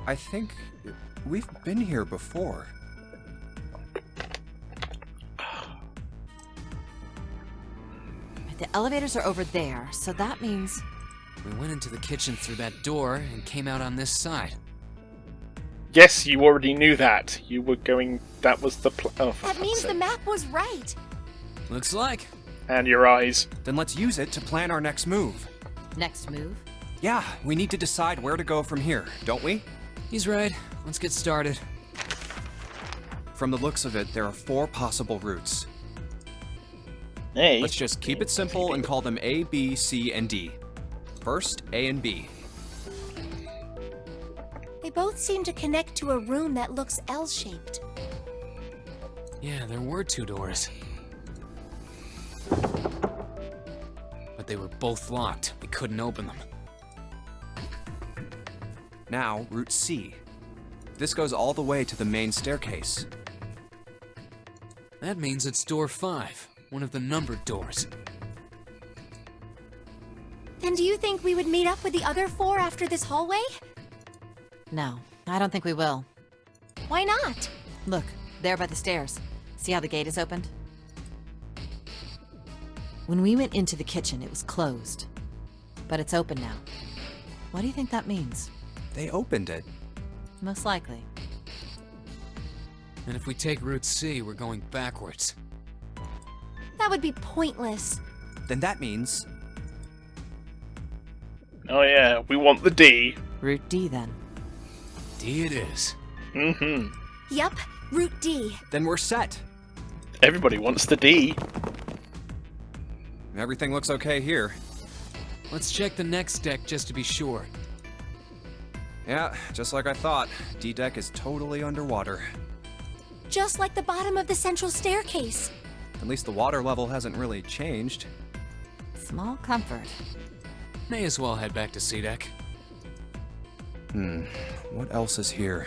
I think we've been here before. The elevators are over there, so that means... We went into the kitchen through that door and came out on this side. Yes, you already knew that. You were going... That was the oh, That means the map was right. Looks like. And your eyes. Then let's use it to plan our next move. Next move? Yeah, we need to decide where to go from here, don't we? He's right. Let's get started. From the looks of it, there are 4 possible routes. Hey. Let's just keep it simple and call them A, B, C, and D. First, A and B. They both seem to connect to a room that looks L-shaped. Yeah, there were 2 doors. But they were both locked. We couldn't open them. Now, route C. This goes all the way to the main staircase. That means it's door 5, one of the numbered doors. Then do you think we would meet up with the other 4 after this hallway? No, I don't think we will. Why not? Look, there by the stairs. See how the gate is opened? When we went into the kitchen, it was closed. But it's open now. What do you think that means? They opened it. Most likely. And if we take route C, we're going backwards. That would be pointless. Then that means... Oh yeah, we want the D. Route D, then. D it is. Mm-hmm. Yup, Route D. Then we're set. Everybody wants the D. Everything looks okay here. Let's check the next deck just to be sure. Yeah, just like I thought. D-deck is totally underwater. Just like the bottom of the central staircase. At least the water level hasn't really changed. Small comfort. May as well head back to C deck. What else is here?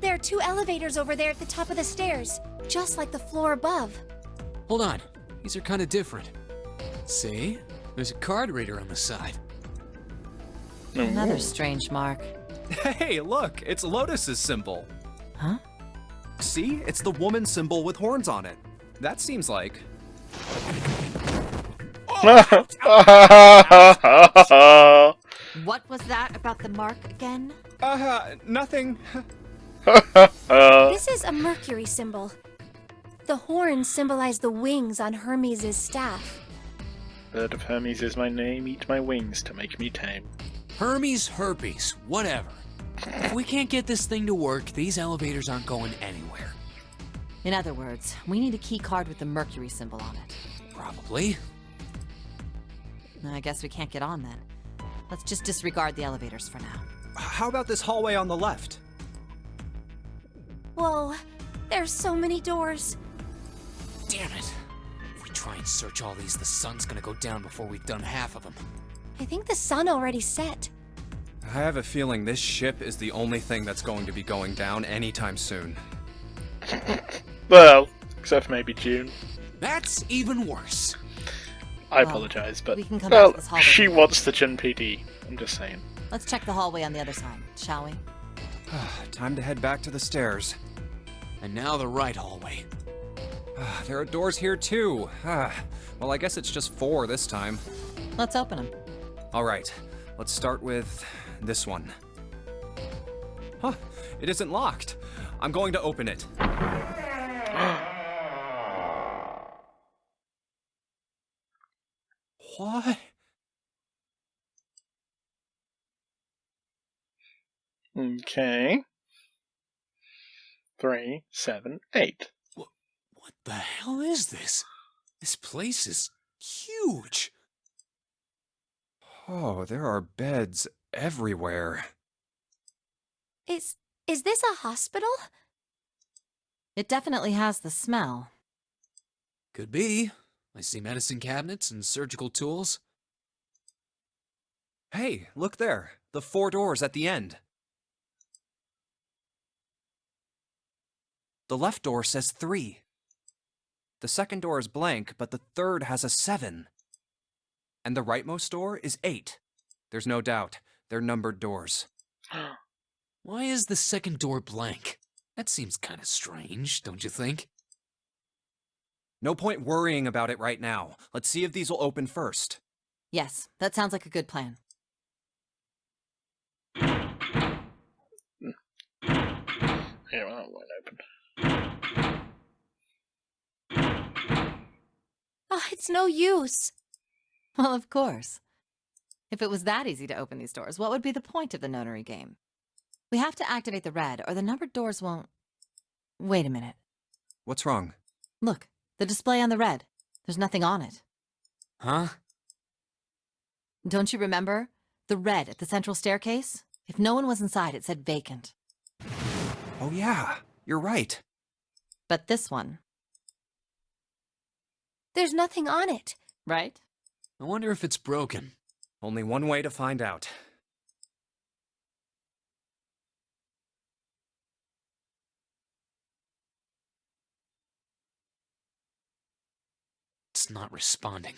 There are 2 elevators over there at the top of the stairs, just like the floor above. Hold on. These are kind of different. See? There's a card reader on the side. Another strange mark. Hey, look! It's Lotus's symbol. Huh? See? It's the woman symbol with horns on it. That seems like... What was that about the mark again? Nothing. This is a Mercury symbol. The horns symbolize the wings on Hermes' staff. Bird of Hermes is my name, eat my wings to make me tame. Hermes, herpes, whatever. If we can't get this thing to work, these elevators aren't going anywhere. In other words, we need a key card with the Mercury symbol on it. Probably. I guess we can't get on then. Let's just disregard the elevators for now. How about this hallway on the left? Whoa, there's so many doors. Damn it. If we try and search all these, the sun's gonna go down before we've done half of them. I think the sun already set. I have a feeling this ship is the only thing that's going to be going down anytime soon. Well, except for maybe June. That's even worse. I Well, apologize, but we can come back to this hallway she later. wants the Jun PD. I'm just saying. Let's check the hallway on the other side, shall we? Time to head back to the stairs. And now the right hallway. There are doors here too. Well, I guess it's just 4 this time. Let's open them. All right, let's start with this one. Huh, it isn't locked. I'm going to open it. What? Okay. 3, 7, 8. What the hell is this? This place is huge. Oh, there are beds everywhere. Is this a hospital? It definitely has the smell. Could be. I see medicine cabinets and surgical tools. Hey, look there. The 4 doors at the end. The left door says 3. The second door is blank, but the third has a 7. And the rightmost door is 8. There's no doubt. They're numbered doors. Why is the second door blank? That seems kind of strange, don't you think? No point worrying about it right now. Let's see if these will open first. Yes, that sounds like a good plan. Yeah, well, that won't open. Oh, it's no use. Well, of course. If it was that easy to open these doors, what would be the point of the notary game? We have to activate the red, or the numbered doors won't... Wait a minute. What's wrong? Look, the display on the red. There's nothing on it. Huh? Don't you remember? The red at the central staircase? If no one was inside, it said vacant. Oh yeah, you're right. But this one, There's nothing on it. right? I wonder if it's broken. Only one way to find out. It's not responding.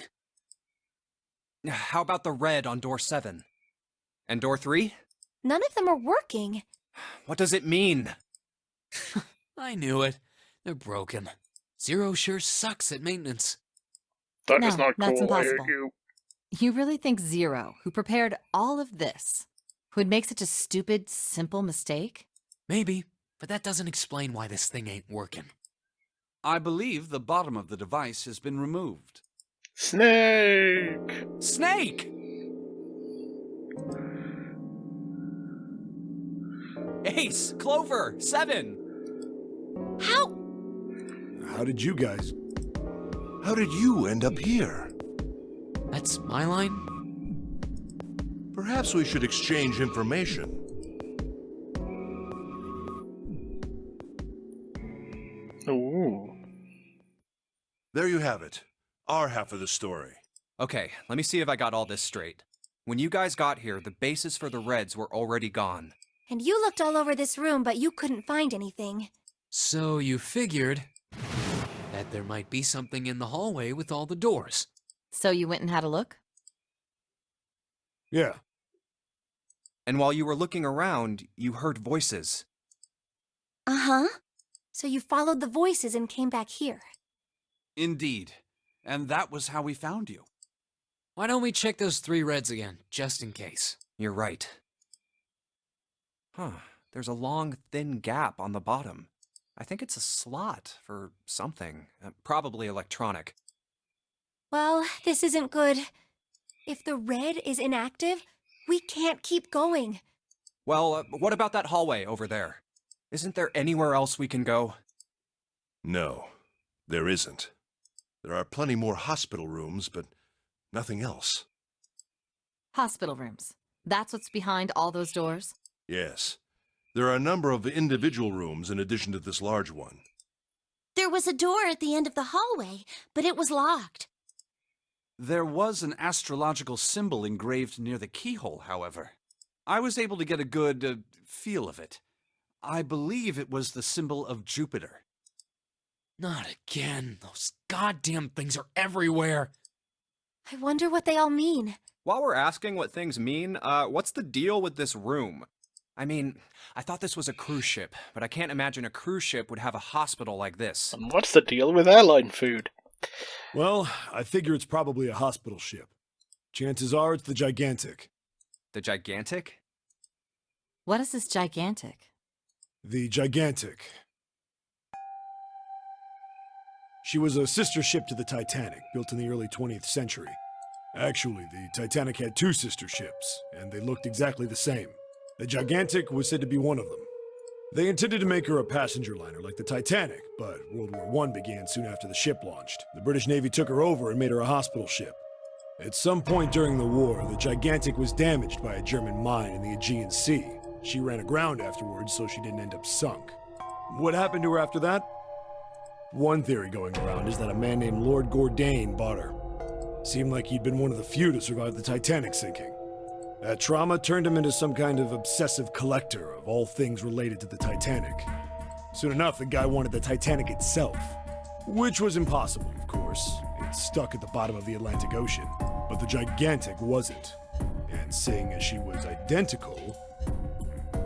How about the red on door 7? And door 3? None of them are working. What does it mean? I knew it. They're broken. Zero sure sucks at maintenance. That No, is not that's cool. I hate impossible. you. You really think Zero, who prepared all of this, would make such a stupid, simple mistake? Maybe, but that doesn't explain why this thing ain't working. I believe the bottom of the device has been removed. Snake! Snake! Ace! Clover! 7! How? How did you end up here? That's my line? Perhaps we should exchange information. Ooh. There you have it. Our half of the story. Okay, let me see if I got all this straight. When you guys got here, the bases for the reds were already gone. And you looked all over this room, but you couldn't find anything. So you figured that there might be something in the hallway with all the doors. So you went and had a look? Yeah. And while you were looking around, you heard voices. Uh-huh. So you followed the voices and came back here. Indeed. And that was how we found you. Why don't we check those 3 reds again, just in case? You're right. Huh, there's a long, thin gap on the bottom. I think it's a slot for something, probably electronic. Well, this isn't good. If the red is inactive, we can't keep going. Well, what about that hallway over there? Isn't there anywhere else we can go? No, there isn't. There are plenty more hospital rooms, but nothing else. Hospital rooms. That's what's behind all those doors? Yes. There are a number of individual rooms in addition to this large one. There was a door at the end of the hallway, but it was locked. There was an astrological symbol engraved near the keyhole, however. I was able to get a good feel of it. I believe it was the symbol of Jupiter. Not again. Those goddamn things are everywhere. I wonder what they all mean. While we're asking what things mean, what's the deal with this room? I mean, I thought this was a cruise ship, but I can't imagine a cruise ship would have a hospital like this. And what's the deal with airline food? Well, I figure it's probably a hospital ship. Chances are it's the Gigantic. The Gigantic? What is this gigantic? The Gigantic. She was a sister ship to the Titanic, built in the early 20th century. Actually, the Titanic had 2 sister ships, and they looked exactly the same. The Gigantic was said to be one of them. They intended to make her a passenger liner like the Titanic, but World War I began soon after the ship launched. The British Navy took her over and made her a hospital ship. At some point during the war, the Gigantic was damaged by a German mine in the Aegean Sea. She ran aground afterwards, so she didn't end up sunk. What happened to her after that? One theory going around is that a man named Lord Gourdane bought her. Seemed like he'd been one of the few to survive the Titanic sinking. That trauma turned him into some kind of obsessive collector of all things related to the Titanic. Soon enough, the guy wanted the Titanic itself. Which was impossible, of course. It's stuck at the bottom of the Atlantic Ocean. But the Gigantic wasn't. And seeing as she was identical...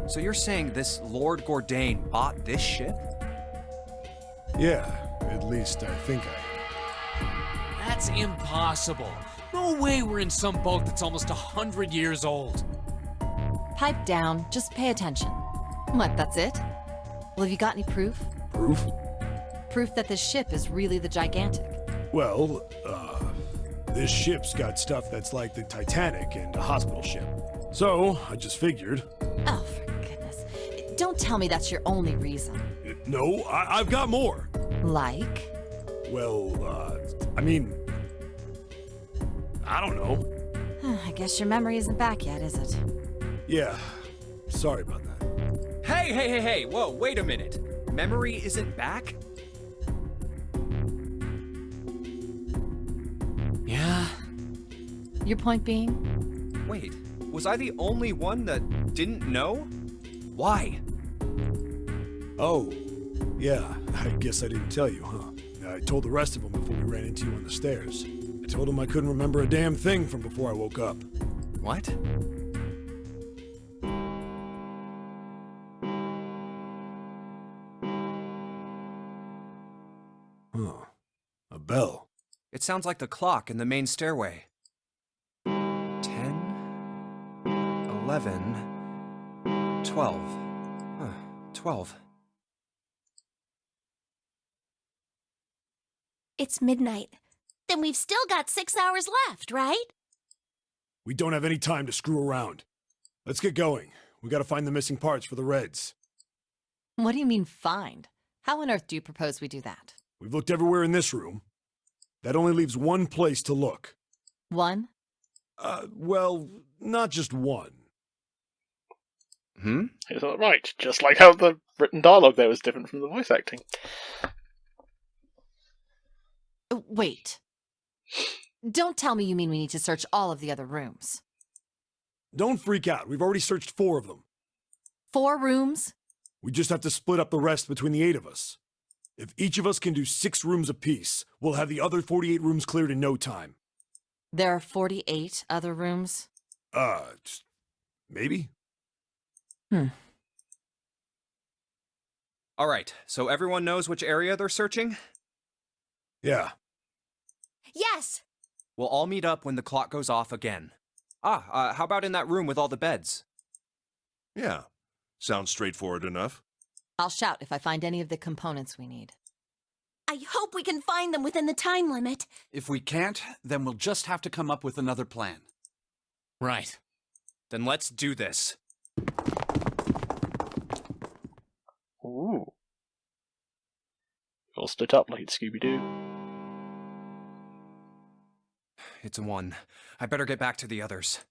So you're saying this Lord Gordain bought this ship? Yeah, at least I think I am. That's impossible. No way we're in some boat that's almost 100 years old. Pipe down, just pay attention. What, that's it? Well, have you got any proof? Proof? Proof that this ship is really the Gigantic. Well, this ship's got stuff that's like the Titanic and a hospital ship. So, I just figured. Oh, for goodness. Don't tell me that's your only reason. No, I've got more. Like? Well, I mean, I don't know. I guess your memory isn't back yet, is it? Yeah, sorry about that. Hey, whoa, wait a minute. Memory isn't back? Yeah. Your point being? Wait, was I the only one that didn't know? Why? Oh, yeah, I guess I didn't tell you, huh? I told the rest of them before we ran into you on the stairs. I told them I couldn't remember a damn thing from before I woke up. What? Huh. A bell. It sounds like the clock in the main stairway. 10, 11, 12. Huh, 12. It's midnight. Then we've still got 6 hours left, right? We don't have any time to screw around. Let's get going. We gotta find the missing parts for the Reds. What do you mean, find? How on earth do you propose we do that? We've looked everywhere in this room. That only leaves one place to look. One? Well, not just one. Is that right? Just like how the written dialogue there was different from the voice acting. Wait. Don't tell me you mean we need to search all of the other rooms. Don't freak out. We've already searched 4 of them. 4 rooms? We just have to split up the rest between the 8 of us. If each of us can do 6 rooms apiece, we'll have the other 48 rooms cleared in no time. There are 48 other rooms? Maybe? All right, so everyone knows which area they're searching? Yeah. Yes! We'll all meet up when the clock goes off again. How about in that room with all the beds? Yeah, sounds straightforward enough. I'll shout if I find any of the components we need. I hope we can find them within the time limit. If we can't, then we'll just have to come up with another plan. Right. Then let's do this. Ooh. All split up like it's Scooby-Doo. It's a 1. I better get back to the others.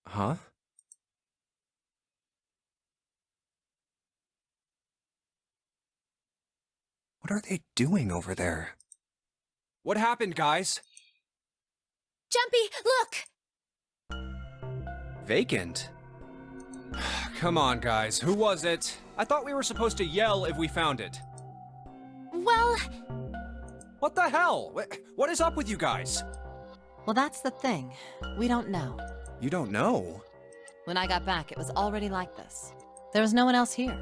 Huh? What are they doing over there? What happened, guys? Jumpy, look! Vacant? Come on, guys. Who was it? I thought we were supposed to yell if we found it. Well, What the hell? What is up with you guys? Well, that's the thing. We don't know. You don't know? When I got back, it was already like this. There was no one else here.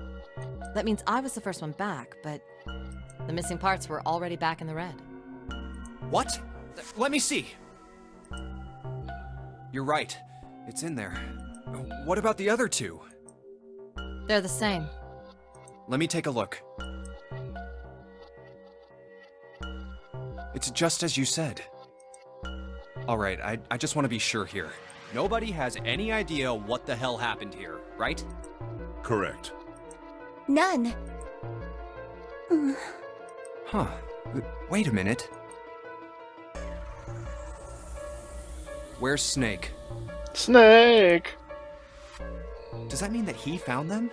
That means I was the first one back, but the missing parts were already back in the red. What? Let me see. You're right. It's in there. What about the other 2? They're the same. Let me take a look. It's just as you said. All right, I just want to be sure here. Nobody has any idea what the hell happened here, right? Correct. none. Huh. Wait a minute. Where's Snake? Snake! Does that mean that he found them?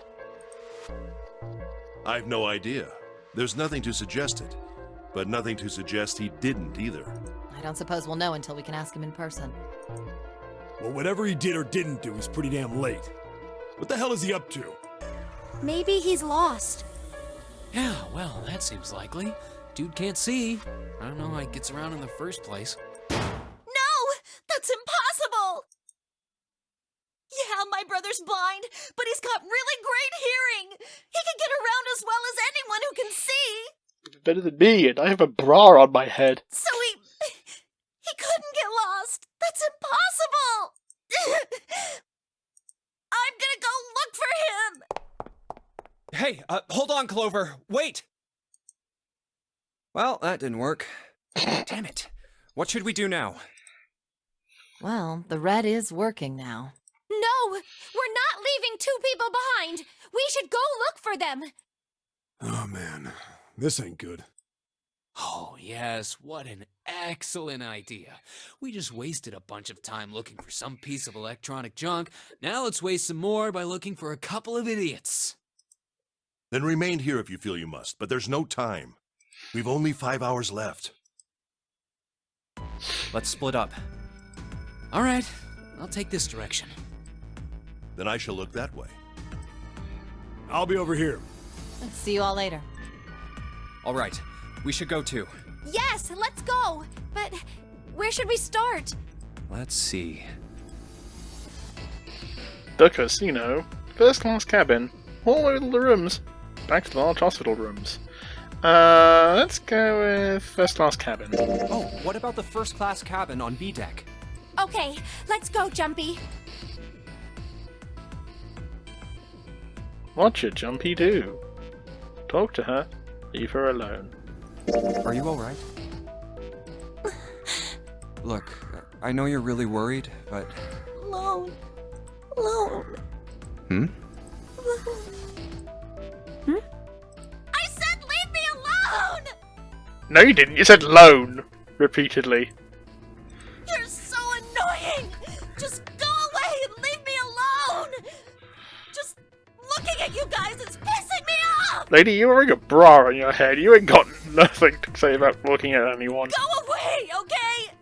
I've no idea. There's nothing to suggest it, but nothing to suggest he didn't either. I don't suppose we'll know until we can ask him in person. Well, whatever he did or didn't do is pretty damn late. What the hell is he up to? Maybe he's lost. Yeah, well, that seems likely. Dude can't see. I don't know how he gets around in the first place. No! That's impossible! Yeah, my brother's blind, but he's got really great hearing. He can get around as well as anyone who can see. Better than me, and I have a bra on my head. So he couldn't get lost. That's impossible. I'm gonna go look for him. Hey, hold on, Clover. Wait! Well, that didn't work. Damn it. What should we do now? Well, the red is working now. No! We're not leaving two people behind! We should go look for them! Oh man, this ain't good. Oh, yes, what an excellent idea. We just wasted a bunch of time looking for some piece of electronic junk. Now let's waste some more by looking for a couple of idiots. Then remain here if you feel you must, but there's no time. We've only 5 hours left. Let's split up. All right, I'll take this direction. Then I shall look that way. I'll be over here. See you all later. All right, we should go too. Yes, let's go! But where should we start? Let's see. The casino. First class cabin. All over the rooms. Back to the large hospital rooms. Let's go with first class cabin. Oh, what about the first class cabin on B deck? Okay, let's go, Jumpy. What should Jumpy do? Talk to her. Leave her alone. Are you alright? Look, I know you're really worried, but... Alone. Hmm? I said leave me alone! No, you didn't. You said lone. Repeatedly. You're so annoying! Just go away and leave me alone! Just looking at you guys is pissing me off! Lady, you're wearing a bra on your head. You ain't got nothing to say about looking at anyone. Go away, okay?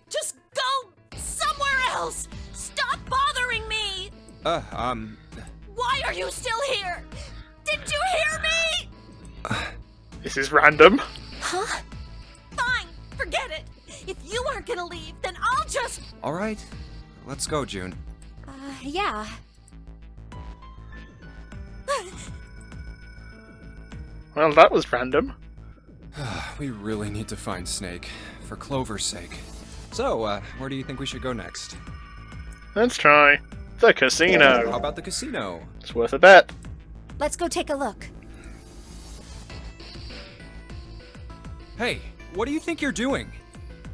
Just go somewhere else! Stop bothering me! Why are you still here? Did you hear me? This is random. Huh? Fine, forget it. If you aren't gonna leave, then I'll just... Alright, let's go, June. Yeah. Well, that was random. We really need to find Snake, for Clover's sake. So, where do you think we should go next? Let's try the casino. How about the casino? It's worth a bet. Let's go take a look. Hey, what do you think you're doing?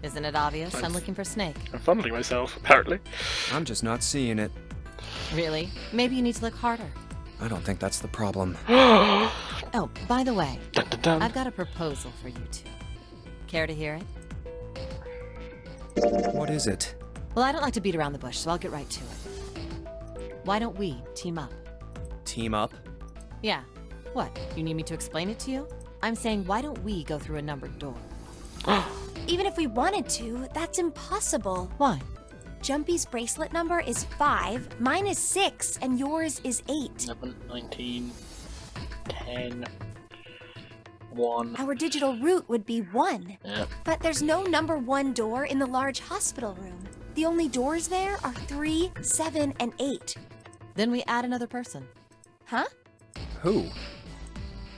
Isn't it obvious? I'm looking for Snake. I'm funneling myself, apparently. I'm just not seeing it. Really? Maybe you need to look harder. I don't think that's the problem. Oh, by the way, Dun, dun, dun. I've got a proposal for you two. Care to hear it? What is it? Well, I don't like to beat around the bush, so I'll get right to it. Why don't we team up? Team up? Yeah. What? You need me to explain it to you? I'm saying, why don't we go through a numbered door? Even if we wanted to, that's impossible. Why? Jumpy's bracelet number is 5, mine is 6, and yours is 8. 11, 19, 10, 1. Our digital route would be 1. Yep. But there's no number 1 door in the large hospital room. The only doors there are 3, 7, and 8. Then we add another person. Huh? Who?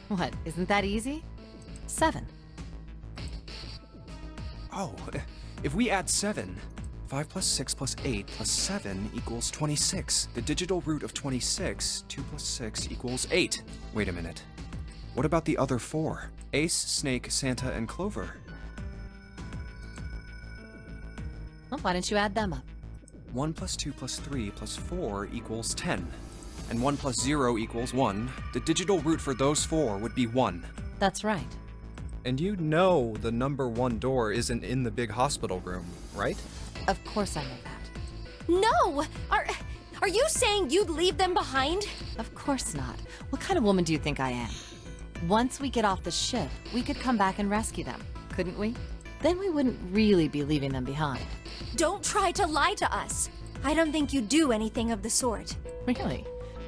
What? Isn't that easy? 7. Oh, if we add 7, 5 plus 6 plus 8 plus 7 equals 26. The digital root of 26, 2 plus 6 equals 8. Wait a minute. What about the other 4? Ace, Snake, Santa, and Clover. Well, why don't you add them up? 1 plus 2 plus 3 plus 4 equals 10. And 1 plus 0 equals 1. The digital root for those 4 would be 1. That's right. And you know the number 1 door isn't in the big hospital room, right? Of course I know that. No! Are you saying you'd leave them behind? Of course not. What kind of woman do you think I am? Once we get off the ship, we could come back and rescue them, couldn't we? Then we wouldn't really be leaving them behind. Don't try to lie to us. I don't think you do anything of the sort. Really?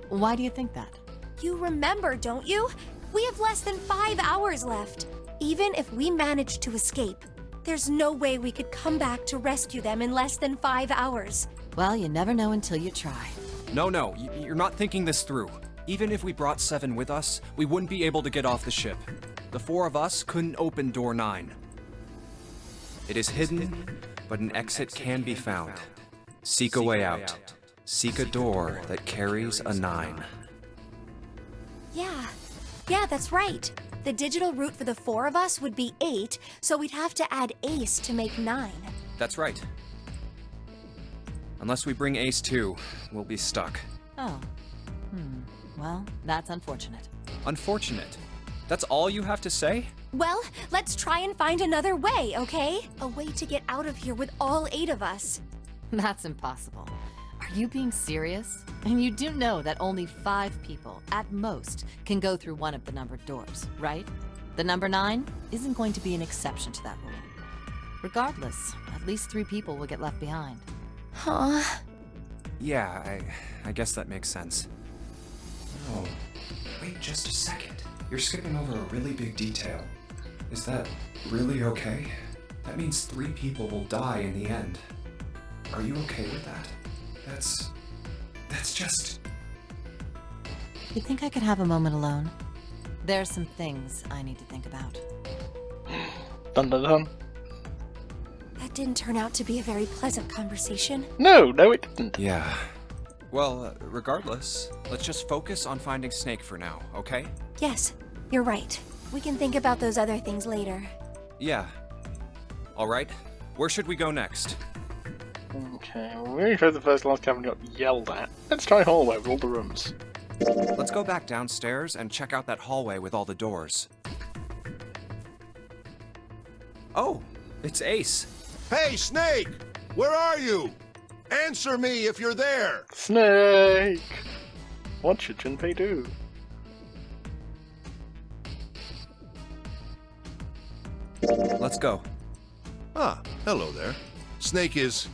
Why do you think that? You remember, don't you? We have less than 5 hours left. Even if we managed to escape, there's no way we could come back to rescue them in less than 5 hours. Well, you never know until you try. No, you're not thinking this through. Even if we brought 7 with us, we wouldn't be able to get off the ship. The 4 of us couldn't open door 9. It is hidden, but an exit can be found. Seek a way out. Seek a door that carries a 9. Yeah, that's right. The digital route for the 4 of us would be 8, so we'd have to add Ace to make 9. That's right. Unless we bring Ace too, we'll be stuck. Oh. Well, that's unfortunate. Unfortunate. That's all you have to say? Well, let's try and find another way, okay? A way to get out of here with all 8 of us. That's impossible. Are you being serious? And you do know that only 5 people, at most, can go through one of the numbered doors, right? The number 9 isn't going to be an exception to that rule. Regardless, at least 3 people will get left behind. Huh? Yeah, I guess that makes sense. Oh, wait just a second. You're skipping over a really big detail. Is that really okay? That means 3 people will die in the end. Are you okay with that? That's just... You think I could have a moment alone? There's some things I need to think about. Dun dun dun. That didn't turn out to be a very pleasant conversation. No, it didn't. Yeah. Well, regardless, let's just focus on finding Snake for now, okay? Yes, you're right. We can think about those other things later. Yeah. Alright, where should we go next? Okay, we're really sure the first last cabin got yelled at. Let's try hallway with all the rooms. Let's go back downstairs and check out that hallway with all the doors. Oh, it's Ace. Hey, Snake! Where are you? Answer me if you're there! Snake! What should Junpei do? Let's go. Ah, hello there. Snake is...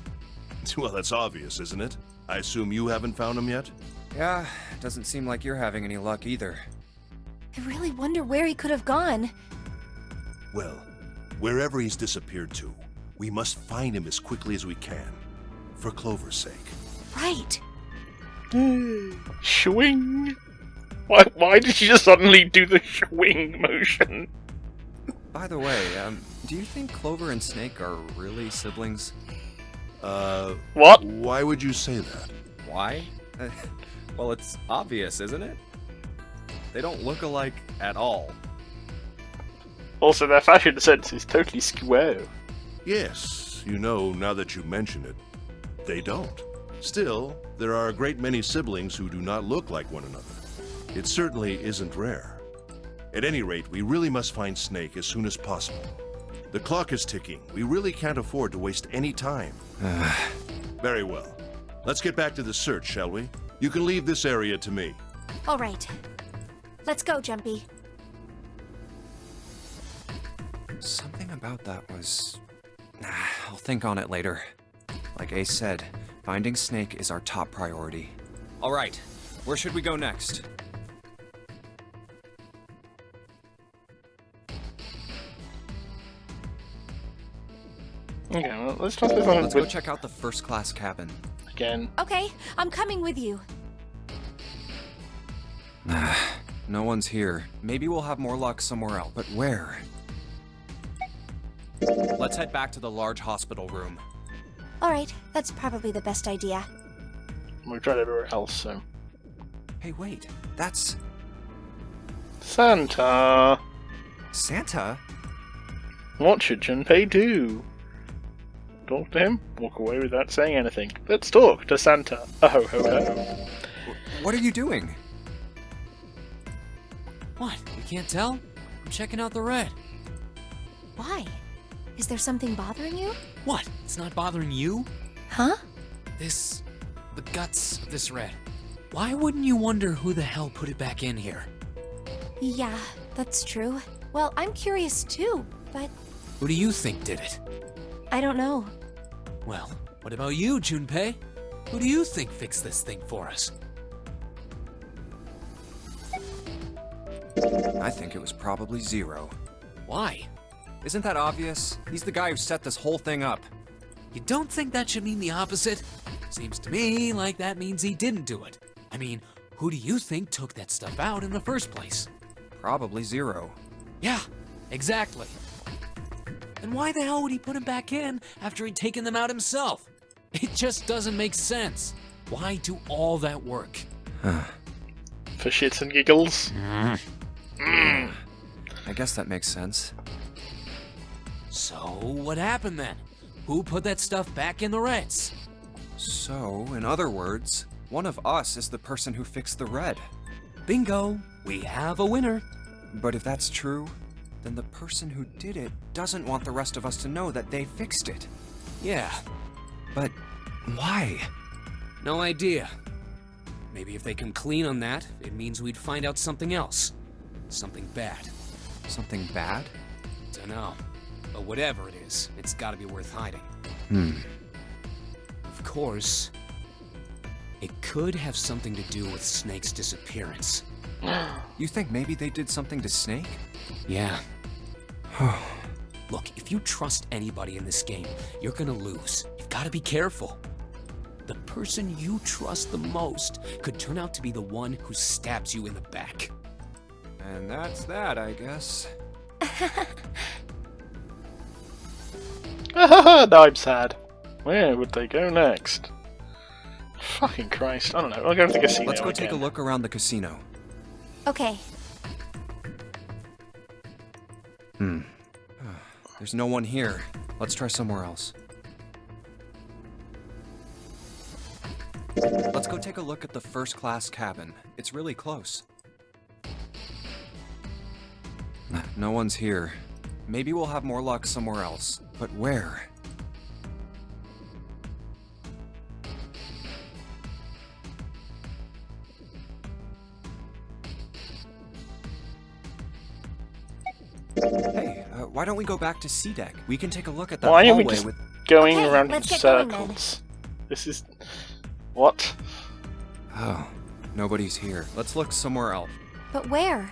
well, that's obvious, isn't it? I assume you haven't found him yet? Yeah, doesn't seem like you're having any luck either. I really wonder where he could have gone. Well, wherever he's disappeared to, we must find him as quickly as we can. For Clover's sake. Right. Swing! Why did she just suddenly do the swing motion? By the way, do you think Clover and Snake are really siblings? What? Why would you say that? Why? Well, it's obvious, isn't it? They don't look alike at all. Also, their fashion sense is totally square. Yes, you know, now that you mention it, they don't. Still, there are a great many siblings who do not look like one another. It certainly isn't rare. At any rate, we really must find Snake as soon as possible. The clock is ticking. We really can't afford to waste any time. Very well. Let's get back to the search, shall we? You can leave this area to me. All right. Let's go, Jumpy. Something about that was... I'll think on it later. Like Ace said, finding Snake is our top priority. Alright, where should we go next? Okay, well, let's try this one. Let's go check out the first class cabin. Again. Okay, I'm coming with you. No one's here. Maybe we'll have more luck somewhere else, but where? Let's head back to the large hospital room. All right, that's probably the best idea. We've tried everywhere else, so... Hey, wait. That's... Santa! Santa? What should Junpei do? Talk to him? Walk away without saying anything. Let's talk to Santa. Oh, ho, ho, ho. What are you doing? What? You can't tell? I'm checking out the red. Why? Is there something bothering you? What? It's not bothering you? Huh? The guts of this red. Why wouldn't you wonder who the hell put it back in here? Yeah, that's true. Well, I'm curious too, but Who do you think did it? I don't know. Well, what about you, Junpei? Who do you think fixed this thing for us? I think it was probably Zero. Why? Isn't that obvious? He's the guy who set this whole thing up. You don't think that should mean the opposite? Seems to me like that means he didn't do it. I mean, who do you think took that stuff out in the first place? Probably Zero. Yeah, exactly. And why the hell would he put them back in after he'd taken them out himself? It just doesn't make sense. Why do all that work? For shits and giggles. I guess that makes sense. So, what happened then? Who put that stuff back in the Reds? So, in other words, one of us is the person who fixed the red. Bingo! We have a winner. But if that's true, then the person who did it doesn't want the rest of us to know that they fixed it. Yeah, But why? no idea. Maybe if they come clean on that, it means we'd find out something else. Something bad. Something bad? Dunno. But whatever it is, it's gotta be worth hiding. Of course, it could have something to do with Snake's disappearance. You think maybe they did something to Snake? Yeah. Look, if you trust anybody in this game, you're gonna lose. You've gotta be careful. The person you trust the most could turn out to be the one who stabs you in the back. And that's that, I guess. Now I'm sad. Where would they go next? Fucking Christ, I don't know. I'll go to the casino Let's go again. take a look around the casino. Okay. There's no one here. Let's try somewhere else. Let's go take a look at the first-class cabin. It's really close. No one's here. Maybe we'll have more luck somewhere else. But where? Hey, why don't we go back to C deck? We can take a look at that Why are we hallway just with... going Okay, around in let's get going then. circles? This is... What? Oh, nobody's here. Let's look somewhere else. But where?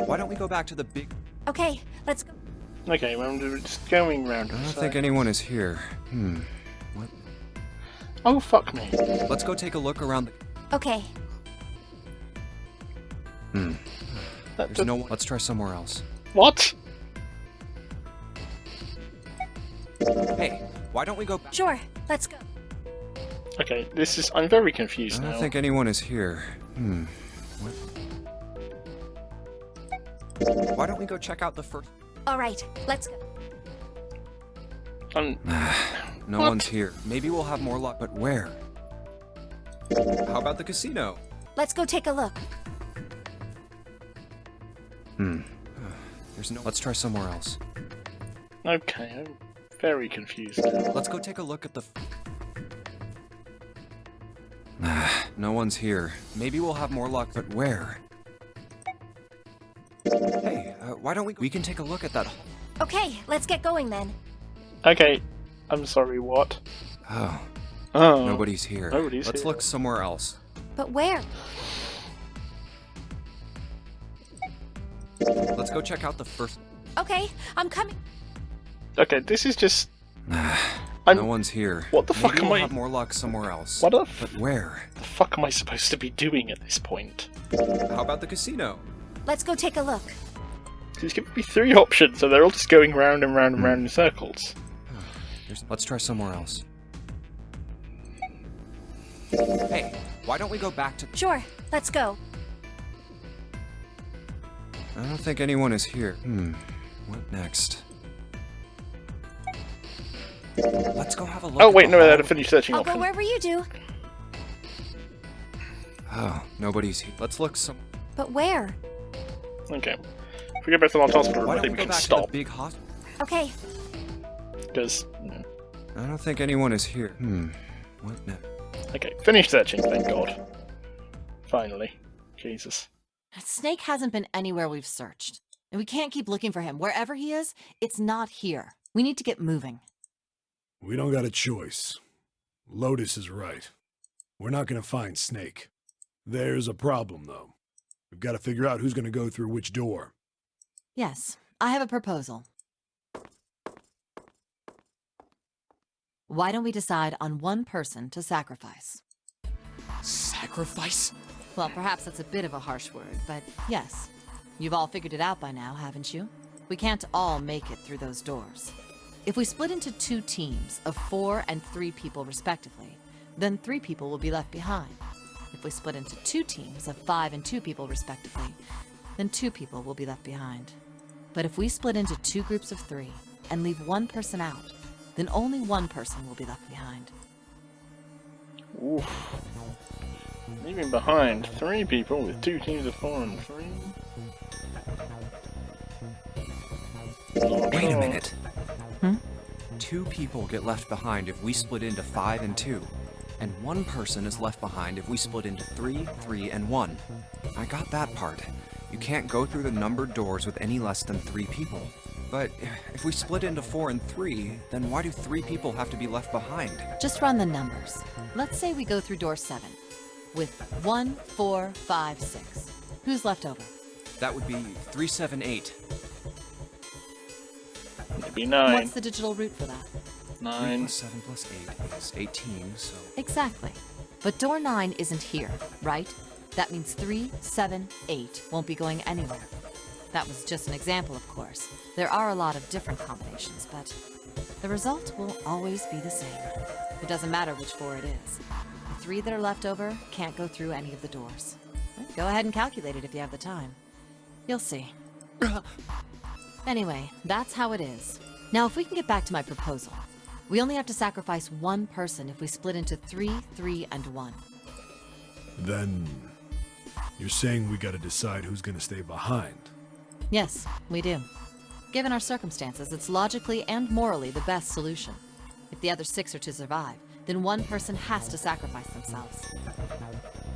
Why don't we go back to the big... Okay, let's go. Okay, well, we're just going round I in don't circles. think anyone is here. What? Oh, fuck me. Let's go take a look around the... Okay. There's no one. Let's try somewhere else. What? Hey, why don't we go back? Sure, let's go. Okay, this is... I'm very I confused don't now. think anyone is here. What? Why don't we go check out the first... All right, let's go. No What? one's here. Maybe we'll have more luck, but where? How about the casino? Let's go take a look. There's no... Let's try somewhere else. Okay, I'm very confused now. Let's go take a look at the... No one's here. Maybe we'll have more luck, but where? Hey, why don't we... We can take a look at that... Okay, let's get going then. Okay, I'm sorry, what? Oh, Oh. nobody's here. Nobody's Let's here. look somewhere else. But where? Let's go check out the first... Okay, I'm coming. Okay, this is just... No one's here. What the fuck Maybe am we'll I- have more luck somewhere else. What the But where? fuck am I supposed to be doing at this point? How about the casino? Let's go take a look. He's giving me 3 options, so they're all just going round and round and round in circles. Let's try somewhere else. Hey, why don't we go back to... Sure, let's go. I don't think anyone is here. What next? Let's go have a look Oh at wait, the no, I had hall- to finish searching I'll go options. wherever you do. Oh, nobody's here. Let's look some... But where? Okay. If we go back to the large hospital room, Why I don't think we we go can back to stop. the big hospital? Okay, Because... I don't think anyone is here. What next? Okay, finish searching, thank God. Finally. Jesus. Snake hasn't been anywhere we've searched. And we can't keep looking for him. Wherever he is, it's not here. We need to get moving. We don't got a choice. Lotus is right. We're not gonna find Snake. There's a problem, though. We've got to figure out who's going to go through which door. Yes, I have a proposal. Why don't we decide on one person to sacrifice? Sacrifice? Well, perhaps that's a bit of a harsh word, but yes. You've all figured it out by now, haven't you? We can't all make it through those doors. If we split into 2 teams of 4 and 3 people respectively, then 3 people will be left behind. If we split into 2 teams of 5 and 2 people respectively, then 2 people will be left behind. But if we split into 2 groups of 3 and leave 1 person out, then only 1 person will be left behind. Oof. Leaving behind 3 people with 2 teams of 4 and 3. Wait a minute. Hmm? 2 people get left behind if we split into 5 and 2. And 1 person is left behind if we split into 3, 3, and 1. I got that part. You can't go through the numbered doors with any less than 3 people. But if we split into 4 and 3, then why do 3 people have to be left behind? Just run the numbers. Let's say we go through door 7 with 1, 4, 5, 6. Who's left over? That would be 3, 7, 8. It'd be 9. What's the digital root for that? 3 9. plus 7 plus 8 is 18, so... Exactly. But door 9 isn't here, right? That means 3, 7, 8 won't be going anywhere. That was just an example, of course. There are a lot of different combinations, but the result will always be the same. It doesn't matter which 4 it is. The 3 that are left over can't go through any of the doors. Go ahead and calculate it if you have the time. You'll see. Anyway, that's how it is. Now, if we can get back to my proposal, we only have to sacrifice 1 person if we split into 3, 3, and 1. Then you're saying we got to decide who's going to stay behind. Yes, we do. Given our circumstances, it's logically and morally the best solution. If the other 6 are to survive, then 1 person has to sacrifice themselves.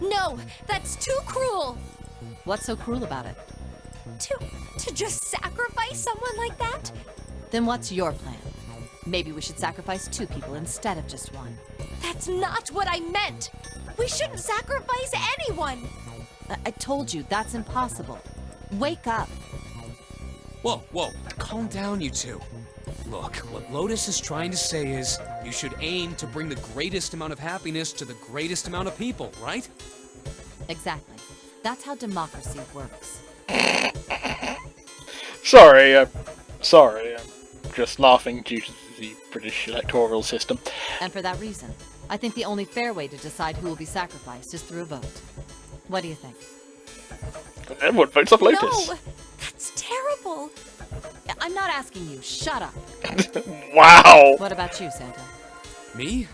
No, that's too cruel! What's so cruel about it? To just sacrifice someone like that? Then what's your plan? Maybe we should sacrifice 2 people instead of just 1. That's not what I meant! We shouldn't sacrifice anyone! I told you, that's impossible. Wake up. Whoa, whoa, calm down, you 2. Look, what Lotus is trying to say is, you should aim to bring the greatest amount of happiness to the greatest amount of people, right? Exactly. That's how democracy works. Sorry, I'm just laughing due to the British electoral system. And for that reason, I think the only fair way to decide who will be sacrificed is through a vote. What do you think? Everyone votes off Lotus. No! That's terrible! I'm not asking you. Shut up. Wow! What about you, Santa? Me?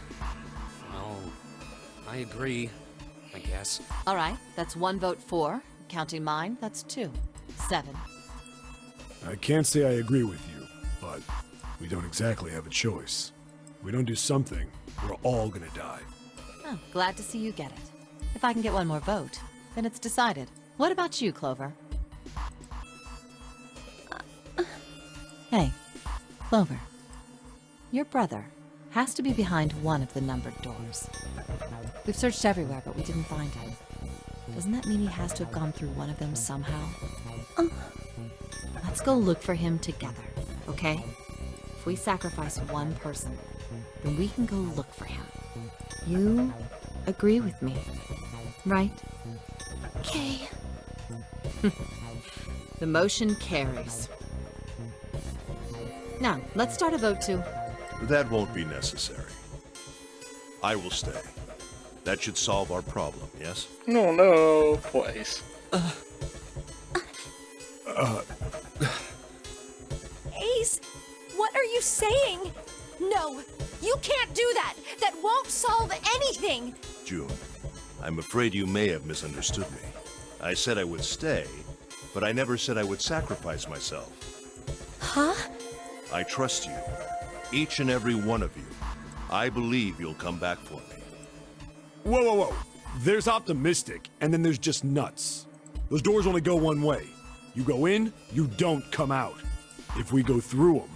Well, I agree, I guess. All right, that's 1 vote for. Counting mine, that's 2. 7. I can't say I agree with you, but we don't exactly have a choice. If we don't do something, we're all gonna die. Oh, glad to see you get it. If I can get 1 more vote, then it's decided. What about you, Clover? Hey, Clover. Your brother has to be behind one of the numbered doors. We've searched everywhere, but we didn't find him. Doesn't that mean he has to have gone through one of them somehow? Let's go look for him together, okay? If we sacrifice 1 person, then we can go look for him. You agree with me, right? Okay. The motion carries. Now, let's start a vote to... That won't be necessary. I will stay. That should solve our problem, yes? No, no, please. Ace, what are you saying? No, you can't do that! That won't solve anything! June, I'm afraid you may have misunderstood me. I said I would stay, but I never said I would sacrifice myself. Huh? I trust you. Each and every one of you. I believe you'll come back for me. Whoa, whoa, whoa. There's optimistic, and then there's just nuts. Those doors only go one way. You go in, you don't come out. If we go through them...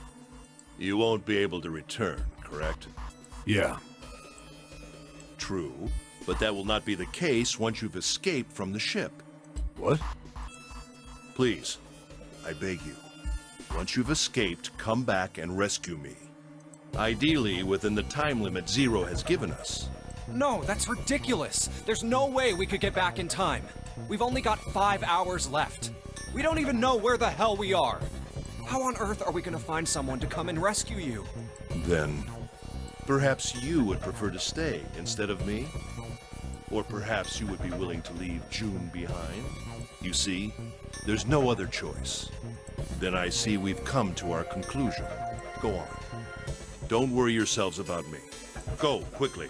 You won't be able to return, correct? Yeah. True, but that will not be the case once you've escaped from the ship. What? Please, I beg you, once you've escaped, come back and rescue me. Ideally, within the time limit Zero has given us. No, that's ridiculous. There's no way we could get back in time. We've only got 5 hours left. We don't even know where the hell we are. How on earth are we gonna find someone to come and rescue you? Then, perhaps you would prefer to stay instead of me? Or perhaps you would be willing to leave June behind? You see, there's no other choice. Then I see we've come to our conclusion. Go on. Don't worry yourselves about me. Go, quickly.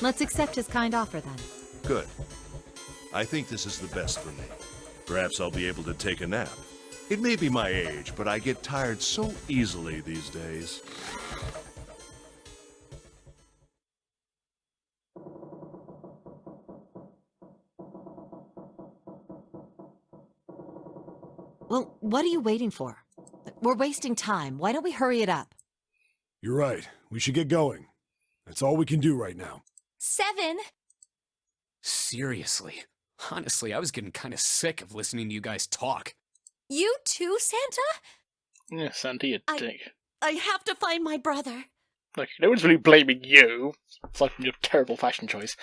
Let's accept his kind offer then. Good. I think this is the best for me. Perhaps I'll be able to take a nap. It may be my age, but I get tired so easily these days. Well, what are you waiting for? We're wasting time. Why don't we hurry it up? You're right. We should get going. That's all we can do right now. 7. Seriously. Honestly, I was getting kind of sick of listening to you guys talk. You too, Santa? Yeah, Santa, you dick. I have to find my brother. Look, no one's really blaming you. Aside from your terrible fashion choice.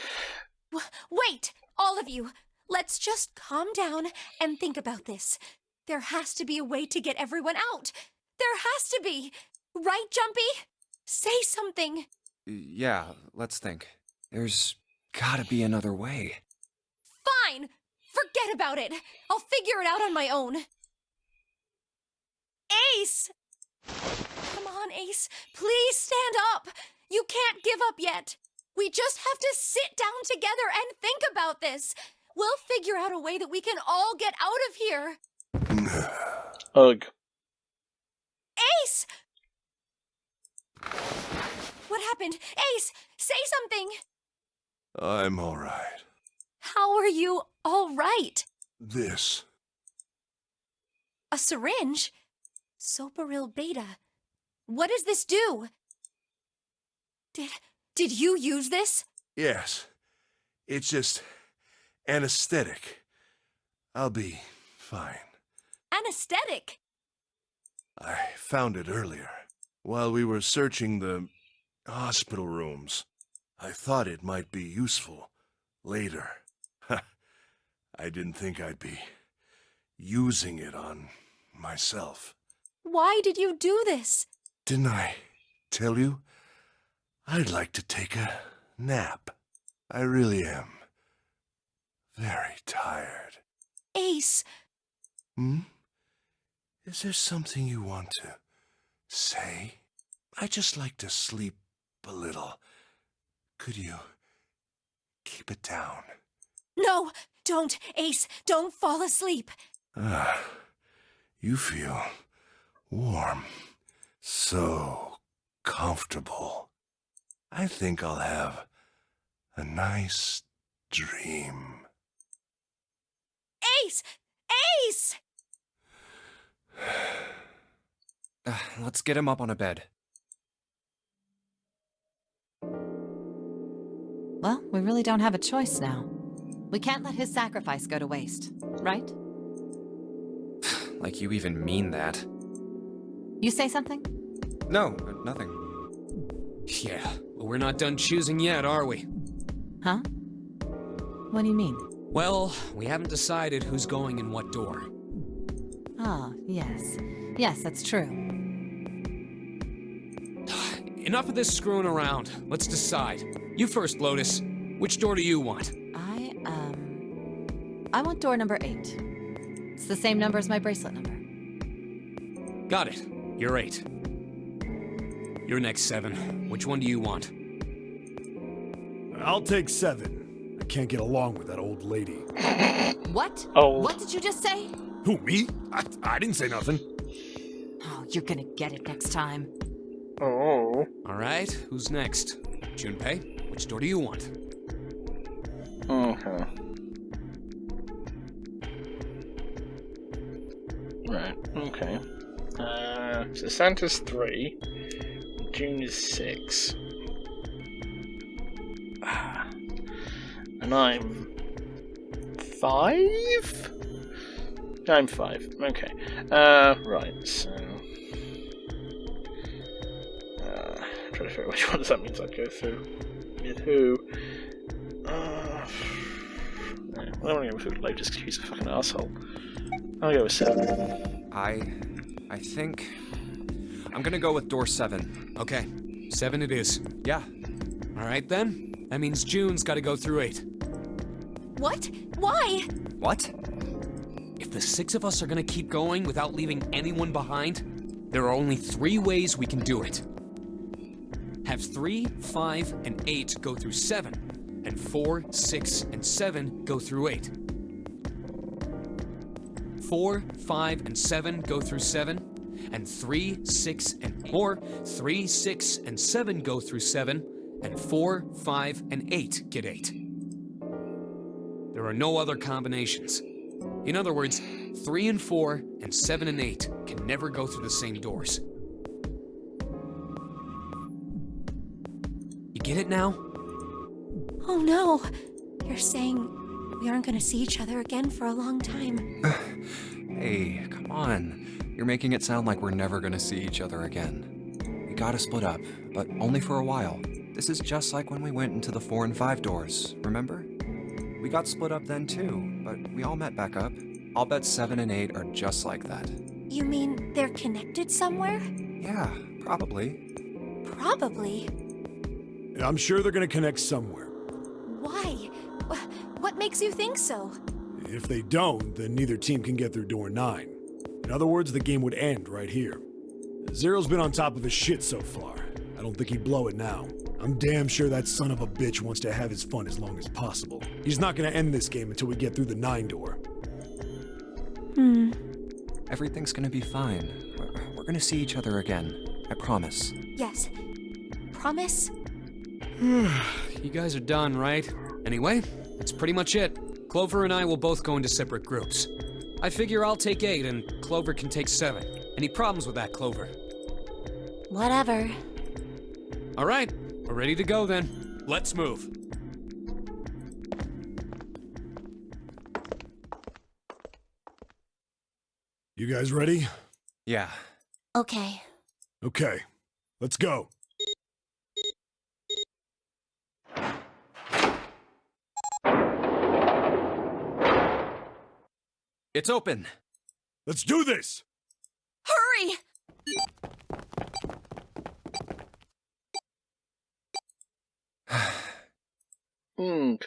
Wait, all of you. Let's just calm down and think about this. There has to be a way to get everyone out. There has to be. Right, Jumpy? Say something. Yeah, let's think. There's gotta be another way. Fine. Forget about it. I'll figure it out on my own. Ace! Come on, Ace. Please stand up. You can't give up yet. We just have to sit down together and think about this. We'll figure out a way that we can all get out of here. Ugh. Ace! What happened? Ace, say something. I'm all right. How are you all right? This. A syringe? Soparil beta. What does this do? Did you use this? Yes. It's just anesthetic. I'll be fine. Anesthetic? I found it earlier. While we were searching the hospital rooms, I thought it might be useful later. I didn't think I'd be using it on myself. Why did you do this? Didn't I tell you? I'd like to take a nap. I really am very tired. Ace. Is there something you want to say? I just like to sleep a little. Could you keep it down? No, don't, Ace. Don't fall asleep. You feel warm. So comfortable. I think I'll have a nice dream. Ace! Ace! Let's get him up on a bed. Well, we really don't have a choice now. We can't let his sacrifice go to waste, right? Like you even mean that. You say something? No, nothing. Yeah, but we're not done choosing yet, are we? Huh? What do you mean? Well, we haven't decided who's going in what door. Ah, yes. Yes, that's true. Enough of this screwing around. Let's decide. You first, Lotus. Which door do you want? I want door number 8. It's the same number as my bracelet number. Got it. You're 8. You're next, 7. Which one do you want? I'll take 7. I can't get along with that old lady. What? Old. What did you just say? Who, me? I didn't say nothing. Oh, you're gonna get it next time. Oh. All right, who's next? Junpei, which door do you want? Okay. Right, okay. So Santa's 3. June is 6. And I'm 5? I'm 5. Okay. Right, so... I'm trying to figure out which ones that means I'd go through. With who? No, I don't want to go with Low just because he's a fucking asshole. I'll go with 7. I think... I'm gonna go with door 7. Okay, 7 it is. Yeah. Alright then. That means June's gotta go through 8. What? Why? What? If the 6 of us are gonna keep going without leaving anyone behind, there are only 3 ways we can do it. Have 3, 5, and 8 go through 7, and 4, 6, and 7 go through 8. 4, 5, and 7 go through 7, and 3, 6, and 4, 3, 6, and 7 go through 7, and 4, 5, and 8 get 8. There are no other combinations. In other words, 3 and 4, and 7 and 8 can never go through the same doors. You get it now? Oh no! You're saying we aren't gonna see each other again for a long time. Hey, come on. You're making it sound like we're never gonna see each other again. We gotta split up, but only for a while. This is just like when we went into the 4 and 5 doors, remember? We got split up then too, but we all met back up. I'll bet 7 and 8 are just like that. You mean they're connected somewhere? Yeah, probably. Probably. I'm sure they're gonna connect somewhere. Why? What makes you think so? If they don't, then neither team can get through door 9. In other words, the game would end right here. Zero's been on top of his shit so far. I don't think he'd blow it now. I'm damn sure that son of a bitch wants to have his fun as long as possible. He's not gonna end this game until we get through the 9 door. Everything's gonna be fine. We're gonna see each other again. I promise. Yes. Promise? You guys are done, right? Anyway, that's pretty much it. Clover and I will both go into separate groups. I figure I'll take 8 and Clover can take 7. Any problems with that, Clover? Whatever. All right, we're ready to go then. Let's move. You guys ready? Yeah. Okay. Okay, let's go. It's open. Let's do this! Hurry!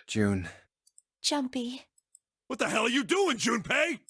June. Jumpy. What the hell are you doing, Junpei?